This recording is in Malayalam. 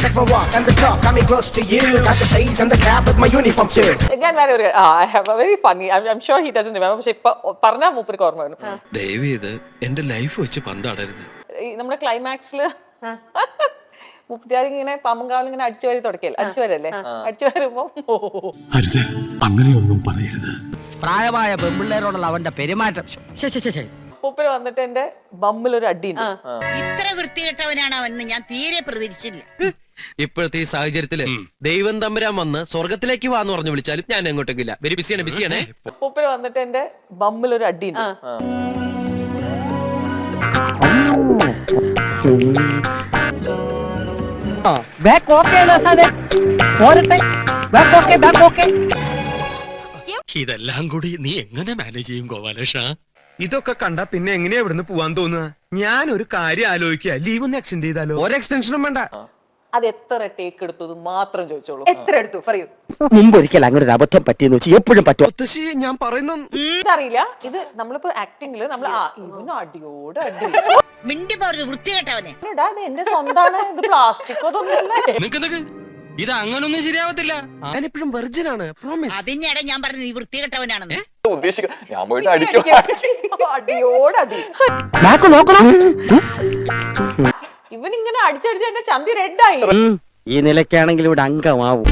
Check my walk and the talk, got me close to you. Got the shades and the cap with my uniform too. ഞാൻ വേറെ ഒരു I have a very funny I'm sure he doesn't remember പക്ഷെ ഇപ്പൊ പറഞ്ഞാൽ മൂപ്പർക്ക് ഓർമ്മ വരും. ദയവേത് എന്റെ ലൈഫ് വെച്ച് പന്താടരുത്. നമ്മുടെ ക്ലൈമാക്സില് മുപ്പത്തിയാറ് ഇങ്ങനെ പാമ്പുംകാവിൽ ഇങ്ങനെ അടിച്ചു വരല്ലേ അടിച്ചു വരുമ്പോ അരുത്, അങ്ങനെയൊന്നും പറയരുത്. പ്രായമായ പെൺപിള്ളേരോടുള്ള അവന്റെ പെരുമാറ്റം മൂപ്പര് വന്നിട്ട് എന്റെ ബമ്മിലൊരു അടിയുണ്ട്. ഇത്ര വൃത്തികെട്ടവനാണ് അവൻ ഞാൻ തീരെ പ്രതീക്ഷിച്ചില്ല. ഇപ്പോഴത്തെ ഈ സാഹചര്യത്തില് ദൈവം തമ്പുരാൻ വന്ന് സ്വർഗത്തിലേക്ക് വാന്ന് പറഞ്ഞു വിളിച്ചാലും ഞാൻ എങ്ങോട്ടേക്കില്ല. വെരി ബിസിയാണേ. മൂപ്പര് വന്നിട്ട് എന്റെ ബമ്മിലൊരു അടിയുണ്ട്. ഇതെല്ലാം കൂടി നീ എങ്ങനെ മാനേജ് ചെയ്യും ഗോപാലേഷ? ഇതൊക്കെ കണ്ടാ പിന്നെ എങ്ങനെയാ ഇവിടുന്ന് പോവാൻ തോന്നുക? ഞാൻ ഒരു കാര്യം ആലോചിക്കുക, ലീവ് ഒന്ന് എക്സ്റ്റെൻഡ് ചെയ്താലോ? ഒരു എക്സ്റ്റൻഷനും വേണ്ട. അത് എത്ര ടേക്ക് എടുത്തത് മാത്രം ചോദിച്ചോളൂ. എത്ര എടുത്തു പറയൂ. മുമ്പൊരിക്കൽ അങ്ങനെ ഒരു അബദ്ധം പറ്റിയെന്ന് വെച്ചാൽ എപ്പോഴും പറ്റും. ഞാൻ പറയുന്ന ഇതറിയില്ല. ഇത് നമ്മളിപ്പോ ആക്ടിങ്ങില് നമ്മൾ ഇവന് അടിയോട് അടി മിണ്ടി പറഞ്ഞു വൃത്തികെട്ടവനെ. ഇത് എന്റെ സ്വന്തമാണ്, ഇത് പ്ലാസ്റ്റിക് അതൊന്നുമല്ല. ഇത് അങ്ങനൊന്നും ശരിയാവത്തില്ല. ഞാനിപ്പോഴും വെർജിൻ ആണ്, പ്രോമിസ്. അതിനിടെ ഞാൻ പറഞ്ഞു നീ വൃത്തികെട്ടവനാണെന്ന്. ഞാൻ പോയിട്ട് അടിക്കും. അടിയോടടി ഇവനിങ്ങനെ അടിച്ചടിച്ച് എന്റെ ചന്തി റെഡായി. ഈ നിലയ്ക്കാണെങ്കിൽ ഇവിടെ അംഗമാവും.